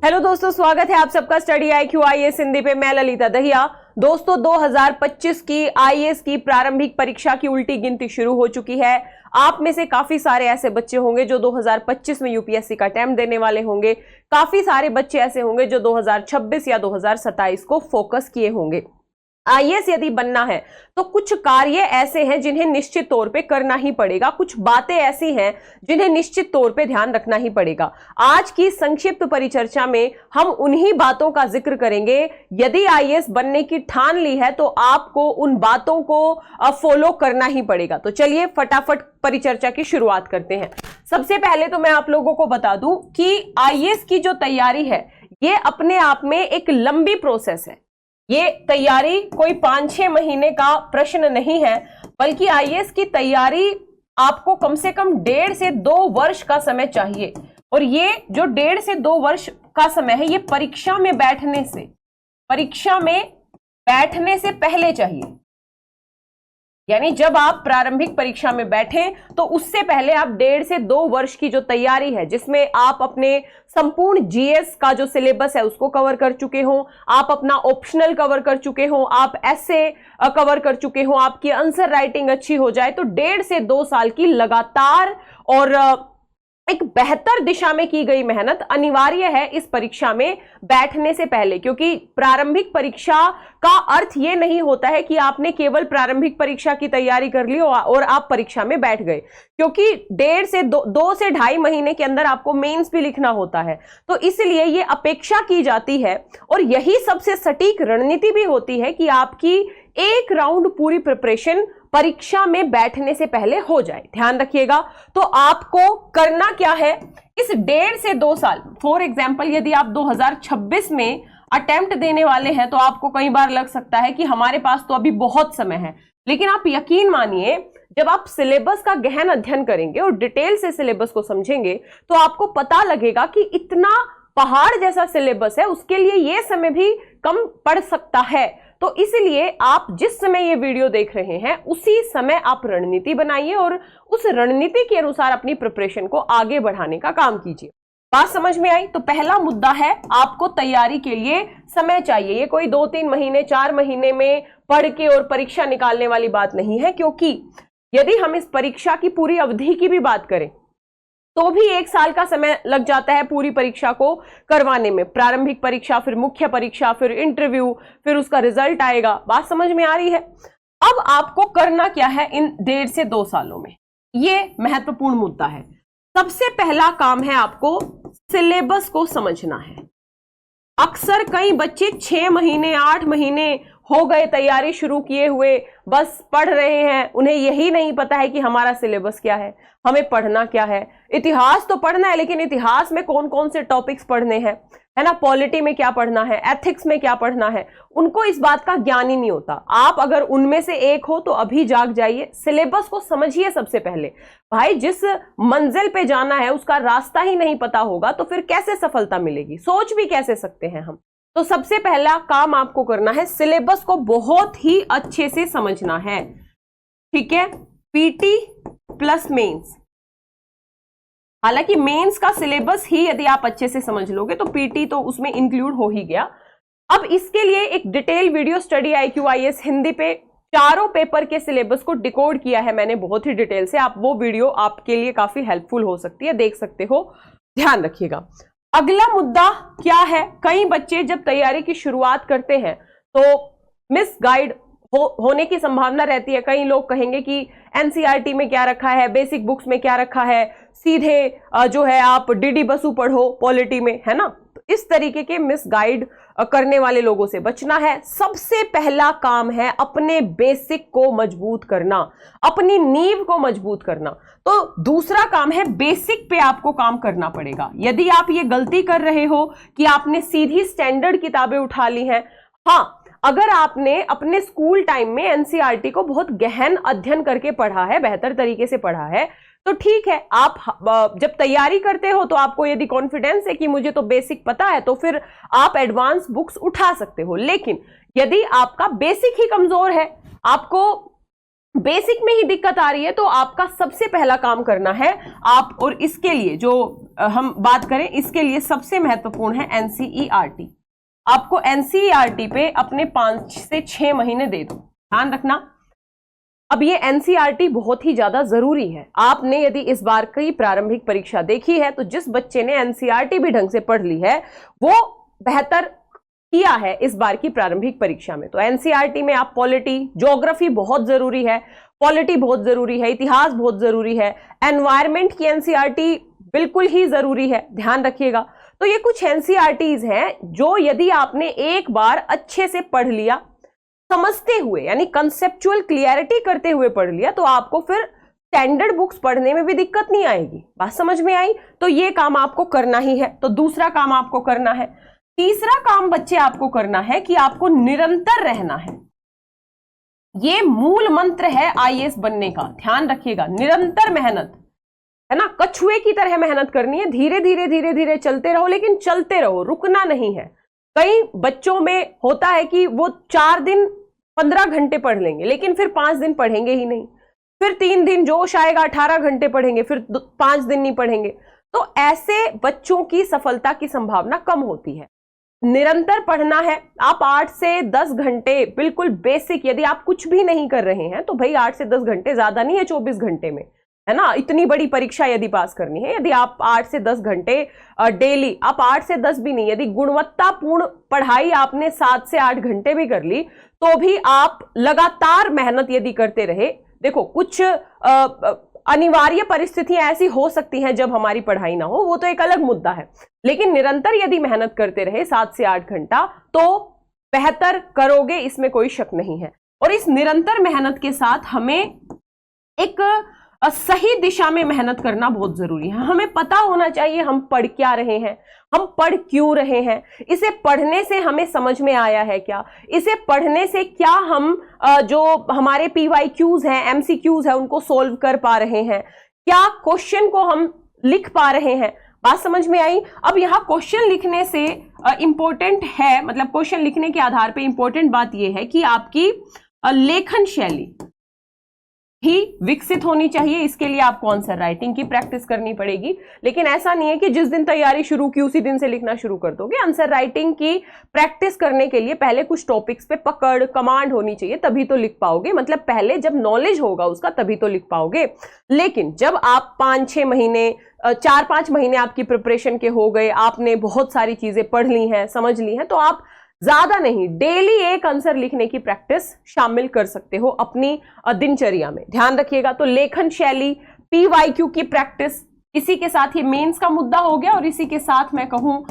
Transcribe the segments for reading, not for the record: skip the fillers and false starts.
Hello दोस्तों, स्वागत है आप सबका स्टडी IQ IAS हिंदी पे। मैं ललिता दहिया। दोस्तों 2025 की IAS की प्रारंभिक परीक्षा की उल्टी गिनती शुरू हो चुकी है। आप में से काफी सारे ऐसे बच्चे होंगे जो 2025 में यूपीएससी का अटेम्प्ट देने वाले होंगे। काफी सारे बच्चे ऐसे होंगे जो 2026 या 2027 को फोकस किए होंगे। IAS यदि बनना है तो कुछ कार्य ऐसे हैं जिन्हें निश्चित तौर पे करना ही पड़ेगा, कुछ बातें ऐसी हैं जिन्हें निश्चित तौर पे ध्यान रखना ही पड़ेगा। आज की संक्षिप्त परिचर्चा में हम उन्हीं बातों का जिक्र करेंगे। यदि IAS बनने की ठान ली है तो आपको उन बातों को फॉलो करना ही पड़ेगा। तो चलिए फटाफट परिचर्चा की शुरुआत करते हैं। सबसे पहले तो मैं आप लोगों को बता दूं कि IAS की जो तैयारी है ये अपने आप में एक लंबी प्रोसेस है। ये तैयारी कोई 5-6 महीने का प्रश्न नहीं है, बल्कि IAS की तैयारी आपको कम से कम 1.5 से 2 वर्ष का समय चाहिए। और ये जो 1.5 से 2 वर्ष का समय है ये परीक्षा में बैठने से पहले चाहिए। यानी जब आप प्रारंभिक परीक्षा में बैठें तो उससे पहले आप 1.5 से 2 वर्ष की जो तैयारी है, जिसमें आप अपने संपूर्ण GS का जो सिलेबस है उसको कवर कर चुके हो, आप अपना ऑप्शनल कवर कर चुके हो, आप ऐसे कवर कर चुके हो, आपकी आंसर राइटिंग अच्छी हो जाए, तो 1.5 से 2 साल की लगातार और एक बेहतर दिशा में की गई मेहनत अनिवार्य है इस परीक्षा में बैठने से पहले। क्योंकि प्रारंभिक परीक्षा का अर्थ यह नहीं होता है कि आपने केवल प्रारंभिक परीक्षा की तैयारी कर ली और आप परीक्षा में बैठ गए, क्योंकि 1.5 से 2 से 2.5 महीने के अंदर आपको मेंस भी लिखना होता है। तो इसलिए ये अपेक्षा की जाती है और यही सबसे सटीक रणनीति भी होती है कि आपकी एक राउंड पूरी प्रिपरेशन परीक्षा में बैठने से पहले हो जाए। ध्यान रखिएगा। तो आपको करना क्या है इस 1.5 से 2 साल। फॉर एग्जाम्पल, यदि आप 2026 में अटेम्प्ट देने वाले हैं तो आपको कई बार लग सकता है कि हमारे पास तो अभी बहुत समय है, लेकिन आप यकीन मानिए जब आप सिलेबस का गहन अध्ययन करेंगे और डिटेल से सिलेबस को समझेंगे तो आपको पता लगेगा कि इतना पहाड़ जैसा सिलेबस है, उसके लिए यह समय भी कम पड़ सकता है। तो इसलिए आप जिस समय ये वीडियो देख रहे हैं उसी समय आप रणनीति बनाइए और उस रणनीति के अनुसार अपनी प्रिपरेशन को आगे बढ़ाने का काम कीजिए। बात समझ में आई? तो पहला मुद्दा है, आपको तैयारी के लिए समय चाहिए। ये कोई 2-3 महीने 4 महीने में पढ़ के और परीक्षा निकालने वाली बात नहीं है, क्योंकि यदि हम इस परीक्षा की पूरी अवधि की भी बात करें तो भी 1 साल का समय लग जाता है पूरी परीक्षा को करवाने में। प्रारंभिक परीक्षा, फिर मुख्य परीक्षा, फिर इंटरव्यू, फिर उसका रिजल्ट आएगा। बात समझ में आ रही है? अब आपको करना क्या है इन 1.5 से 2 सालों में, ये महत्वपूर्ण मुद्दा है। सबसे पहला काम है आपको सिलेबस को समझना है। अक्सर कई बच्चे 6 महीने 8 महीने हो गए तैयारी शुरू किए हुए, बस पढ़ रहे हैं, उन्हें यही नहीं पता है कि हमारा सिलेबस क्या है, हमें पढ़ना क्या है। इतिहास तो पढ़ना है, लेकिन इतिहास में कौन कौन से टॉपिक्स पढ़ने हैं, है ना, पॉलिटी में क्या पढ़ना है, एथिक्स में क्या पढ़ना है, उनको इस बात का ज्ञान ही नहीं होता। आप अगर उनमें से एक हो तो अभी जाग जाइए, सिलेबस को समझिए सबसे पहले। भाई जिस मंजिल पे जाना है उसका रास्ता ही नहीं पता होगा तो फिर कैसे सफलता मिलेगी, सोच भी कैसे सकते हैं हम। तो सबसे पहला काम आपको करना है सिलेबस को बहुत ही अच्छे से समझना है। ठीक है, पीटी प्लस मेंस। हालांकि मेंस का सिलेबस ही यदि आप अच्छे से समझ लोगे तो पीटी तो उसमें इंक्लूड हो ही गया। अब इसके लिए एक detail video study IQ IAS Hindi पे चारों पेपर के सिलेबस को डिकोड किया है मैंने बहुत ही डिटेल से। आप वो वीडियो आपके लिए काफी हेल्पफुल हो सकती है, देख सकते हो, ध्यान रखिएगा। अगला मुद्दा क्या है, कई बच्चे जब तैयारी की शुरुआत करते हैं तो मिसगाइड होने की संभावना रहती है। कई लोग कहेंगे कि NCERT में क्या रखा है, बेसिक बुक्स में क्या रखा है, सीधे जो है आप DD बसु पढ़ो पॉलिटी में, है ना। तो इस तरीके के मिसगाइड करने वाले लोगों से बचना है। सबसे पहला काम है अपने बेसिक को मजबूत करना, अपनी नींव को मजबूत करना। तो दूसरा काम है बेसिक पे आपको काम करना पड़ेगा। यदि आप ये गलती कर रहे हो कि आपने सीधी स्टैंडर्ड किताबें उठा ली हैं, हाँ, अगर आपने अपने स्कूल टाइम में NCERT को बहुत गहन अध्ययन करके पढ़ा है, बेहतर तरीके से पढ़ा है, तो ठीक है। आप जब तैयारी करते हो तो आपको यदि कॉन्फिडेंस है कि मुझे तो बेसिक पता है, तो फिर आप एडवांस बुक्स उठा सकते हो। लेकिन यदि आपका बेसिक ही कमजोर है, आपको बेसिक में ही दिक्कत आ रही है तो आपका सबसे पहला काम करना है आप, और इसके लिए जो हम बात करें इसके लिए सबसे महत्वपूर्ण है एनसीईआरटी। आपको एनसीईआरटी पे अपने 5 से 6 महीने दे दो, ध्यान रखना। अब ये एनसीईआरटी बहुत ही ज्यादा जरूरी है। आपने यदि इस बार की प्रारंभिक परीक्षा देखी है तो जिस बच्चे ने एनसीईआरटी भी ढंग से पढ़ ली है वो बेहतर किया है इस बार की प्रारंभिक परीक्षा में। तो एनसीईआरटी में आप पॉलिटी, ज्योग्राफी बहुत जरूरी है, पॉलिटी बहुत जरूरी है, इतिहास बहुत जरूरी है, एनवायरमेंट की एनसीईआरटी बिल्कुल ही जरूरी है, ध्यान रखिएगा। तो ये कुछ एनसीईआरटीज हैं जो यदि आपने एक बार अच्छे से पढ़ लिया, समझते हुए यानी कंसेप्चुअल क्लियरिटी करते हुए पढ़ लिया, तो आपको फिर स्टैंडर्ड बुक्स पढ़ने में भी दिक्कत नहीं आएगी। बात समझ में आई? तो ये काम आपको करना ही है। तो दूसरा काम आपको करना है। तीसरा काम बच्चे आपको करना है कि आपको निरंतर रहना है। ये मूल मंत्र है आईएएस बनने का, ध्यान रखिएगा। निरंतर मेहनत है ना, कछुए की तरह मेहनत करनी है। धीरे धीरे धीरे धीरे चलते रहो, लेकिन चलते रहो, रुकना नहीं है। कई बच्चों में होता है कि वो 4 दिन 15 घंटे पढ़ लेंगे, लेकिन फिर 5 दिन पढ़ेंगे ही नहीं, फिर 3 दिन जोश आएगा 18 घंटे पढ़ेंगे, फिर 5 दिन नहीं पढ़ेंगे। तो ऐसे बच्चों की सफलता की संभावना कम होती है। निरंतर पढ़ना है। आप 8 से 10 घंटे बिल्कुल बेसिक, यदि आप कुछ भी नहीं कर रहे हैं तो भाई 8 से 10 घंटे ज्यादा नहीं है 24 घंटे में, है ना। इतनी बड़ी परीक्षा यदि पास करनी है, यदि आप 8 से 10 घंटे डेली, आप 8 से 10 भी नहीं, यदि गुणवत्तापूर्ण पढ़ाई आपने 7 से 8 घंटे भी कर ली तो भी आप लगातार मेहनत यदि करते रहे। देखो कुछ अनिवार्य परिस्थितियां ऐसी हो सकती हैं जब हमारी पढ़ाई ना हो, वो तो एक अलग मुद्दा है, लेकिन निरंतर यदि मेहनत करते रहे 7 से 8 घंटा तो बेहतर करोगे, इसमें कोई शक नहीं है। और इस निरंतर मेहनत के साथ हमें एक सही दिशा में मेहनत करना बहुत जरूरी है। हमें पता होना चाहिए हम पढ़ क्या रहे हैं, हम पढ़ क्यों रहे हैं, इसे पढ़ने से हमें समझ में आया है क्या, इसे पढ़ने से क्या हम जो हमारे PYQs हैं, MCQs हैं, उनको सोल्व कर पा रहे हैं, क्या क्वेश्चन को हम लिख पा रहे हैं। बात समझ में आई? अब यहाँ क्वेश्चन लिखने से इंपॉर्टेंट है, मतलब क्वेश्चन लिखने के आधार पे इंपॉर्टेंट बात यह है कि आपकी लेखन शैली ही विकसित होनी चाहिए। इसके लिए आपको आंसर राइटिंग की प्रैक्टिस करनी पड़ेगी, लेकिन ऐसा नहीं है कि जिस दिन तैयारी शुरू की उसी दिन से लिखना शुरू कर दोगे। आंसर राइटिंग की प्रैक्टिस करने के लिए पहले कुछ टॉपिक्स पे पकड़, कमांड होनी चाहिए, तभी तो लिख पाओगे। मतलब पहले जब नॉलेज होगा उसका तभी तो लिख पाओगे। लेकिन जब आप 5-6 महीने, 4-5 महीने आपकी प्रिपरेशन के हो गए, आपने बहुत सारी चीजें पढ़ ली हैं, समझ ली हैं, तो आप ज्यादा नहीं, डेली एक आंसर लिखने की प्रैक्टिस शामिल कर सकते हो अपनी दिनचर्या में, ध्यान रखिएगा। तो लेखन शैली, PYQ की प्रैक्टिस, इसी के साथ ये मेंस का मुद्दा हो गया। और इसी के साथ मैं कहूं,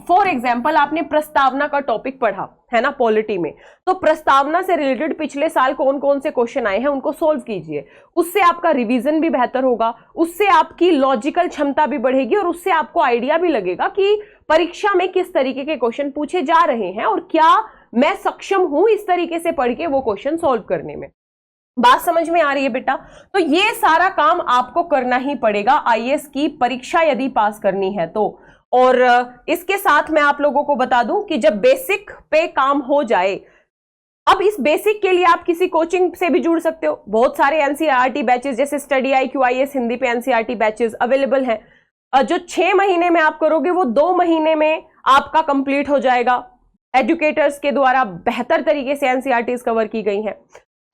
फॉर एग्जांपल आपने प्रस्तावना का टॉपिक पढ़ा है ना पॉलिटी में, तो प्रस्तावना से रिलेटेड पिछले साल कौन कौन से क्वेश्चन आए हैं उनको सोल्व कीजिए। उससे आपका रिवीजन भी बेहतर होगा, उससे आपकी लॉजिकल क्षमता भी बढ़ेगी, और उससे आपको आइडिया भी लगेगा कि परीक्षा में किस तरीके के क्वेश्चन पूछे जा रहे हैं और क्या मैं सक्षम हूं इस तरीके से पढ़ के वो क्वेश्चन सॉल्व करने में। बात समझ में आ रही है बेटा? तो ये सारा काम आपको करना ही पड़ेगा आईएएस की परीक्षा यदि पास करनी है तो। और इसके साथ मैं आप लोगों को बता दूं कि जब बेसिक पे काम हो जाए, अब इस बेसिक के लिए आप किसी कोचिंग से भी जुड़ सकते हो। बहुत सारे एनसीईआरटी बैचेस जैसे स्टडी IQ IAS हिंदी पे एनसीईआरटी बैचेस अवेलेबल हैं। जो 6 महीने में आप करोगे वो 2 महीने में आपका कंप्लीट हो जाएगा। एजुकेटर्स के द्वारा बेहतर तरीके से एनसीईआरटीज कवर की गई हैं।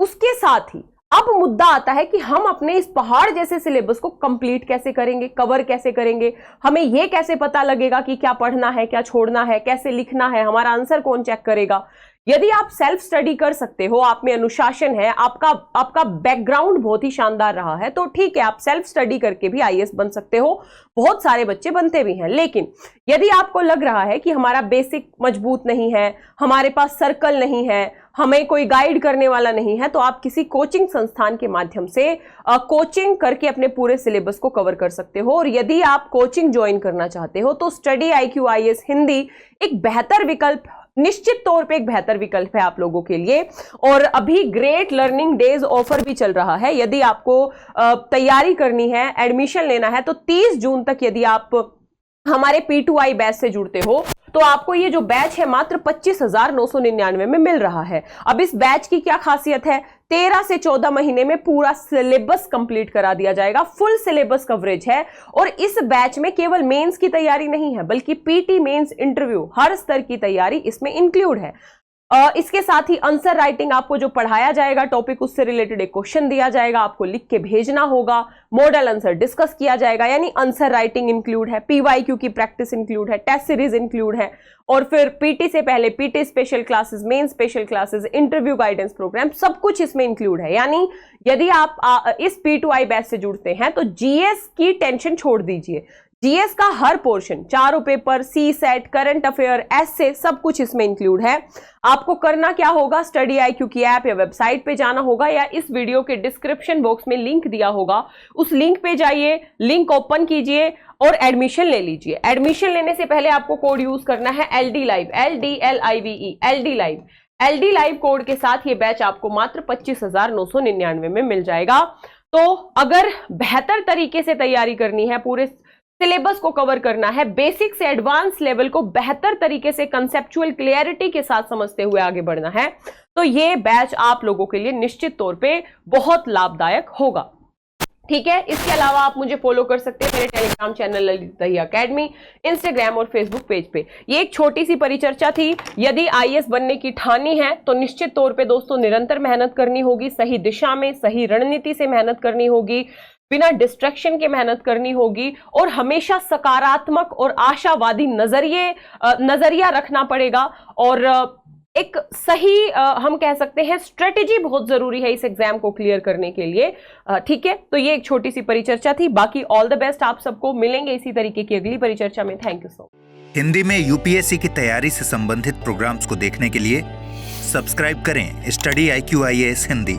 उसके साथ ही अब मुद्दा आता है कि हम अपने इस पहाड़ जैसे सिलेबस को कंप्लीट कैसे करेंगे, कवर कैसे करेंगे, हमें यह कैसे पता लगेगा कि क्या पढ़ना है, क्या छोड़ना है, कैसे लिखना है, हमारा आंसर कौन चेक करेगा। यदि आप सेल्फ स्टडी कर सकते हो, आप में अनुशासन है, आपका बैकग्राउंड बहुत ही शानदार रहा है, तो ठीक है, आप सेल्फ स्टडी करके भी आईएएस बन सकते हो। बहुत सारे बच्चे बनते भी हैं। लेकिन यदि आपको लग रहा है कि हमारा बेसिक मजबूत नहीं है, हमारे पास सर्कल नहीं है, हमें कोई गाइड करने वाला नहीं है, तो आप किसी कोचिंग संस्थान के माध्यम से कोचिंग करके अपने पूरे सिलेबस को कवर कर सकते हो। और यदि आप कोचिंग ज्वाइन करना चाहते हो तो स्टडी IQ IAS हिंदी एक बेहतर विकल्प, निश्चित तौर पे एक बेहतर विकल्प है आप लोगों के लिए। और अभी ग्रेट लर्निंग डेज ऑफर भी चल रहा है। यदि आपको तैयारी करनी है, एडमिशन लेना है, तो 30 जून तक यदि आप हमारे P2I बैच से जुड़ते हो तो आपको ये जो बैच है मात्र 25,999 में मिल रहा है। अब इस बैच की क्या खासियत है? 13 से 14 महीने में पूरा सिलेबस कंप्लीट करा दिया जाएगा। फुल सिलेबस कवरेज है। और इस बैच में केवल मेंस की तैयारी नहीं है, बल्कि पीटी, मेंस, इंटरव्यू, हर स्तर की तैयारी इसमें इंक्लूड है। इसके साथ ही आंसर राइटिंग, आपको जो पढ़ाया जाएगा टॉपिक, उससे रिलेटेड एक क्वेश्चन दिया जाएगा, आपको लिख के भेजना होगा, मॉडल आंसर डिस्कस किया जाएगा, यानी आंसर राइटिंग इंक्लूड है, पीवाईक्यू की प्रैक्टिस इंक्लूड है, टेस्ट सीरीज इंक्लूड है, और फिर पीटी से पहले PT special classes, main special classes, interview guidance programme, सब कुछ इसमें इंक्लूड है। यानी यदि आप इस P2I बैच से जुड़ते हैं तो जीएस की टेंशन छोड़ दीजिए। जीएस का हर पोर्शन, चारों पेपर, सी सेट, करंट अफेयर, एसे, सब कुछ इसमें इंक्लूड है। आपको करना क्या होगा, स्टडी IQ की ऐप या वेबसाइट पे जाना होगा, या इस वीडियो के डिस्क्रिप्शन बॉक्स में लिंक दिया होगा, उस लिंक पे जाइए, लिंक ओपन कीजिए और एडमिशन ले लीजिए। एडमिशन लेने से पहले आपको कोड यूज करना है LD Live, LDLIVE, LD Live। LD Live code के साथ ये बैच आपको मात्र 25,999 में मिल जाएगा। तो अगर बेहतर तरीके से तैयारी करनी है, पूरे सिलेबस को कवर करना है, बेसिक से एडवांस लेवल को बेहतर तरीके से कंसेप्चुअल क्लियरिटी के साथ समझते हुए आगे बढ़ना है, तो ये बैच आप लोगों के लिए निश्चित तौर पे बहुत लाभदायक होगा। ठीक है। इसके अलावा आप मुझे फॉलो कर सकते हैं मेरे टेलीग्राम चैनल ललित दही अकेडमी, इंस्टाग्राम और फेसबुक पेज पे। ये एक छोटी सी परिचर्चा थी। यदि IAS बनने की ठानी है तो निश्चित तौर पे दोस्तों निरंतर मेहनत करनी होगी, सही दिशा में, सही रणनीति से मेहनत करनी होगी, बिना डिस्ट्रैक्शन के मेहनत करनी होगी, और हमेशा सकारात्मक और आशावादी नजरिया रखना पड़ेगा। और एक सही हम कह सकते हैं स्ट्रेटेजी बहुत जरूरी है इस एग्जाम को क्लियर करने के लिए। ठीक है। तो ये एक छोटी सी परिचर्चा थी। बाकी ऑल द बेस्ट आप सबको। मिलेंगे इसी तरीके की अगली परिचर्चा में। Thank you so much. Hindi में UPSC की तैयारी से संबंधित प्रोग्राम्स को देखने के लिए सब्सक्राइब करें स्टडी IQ IAS हिंदी।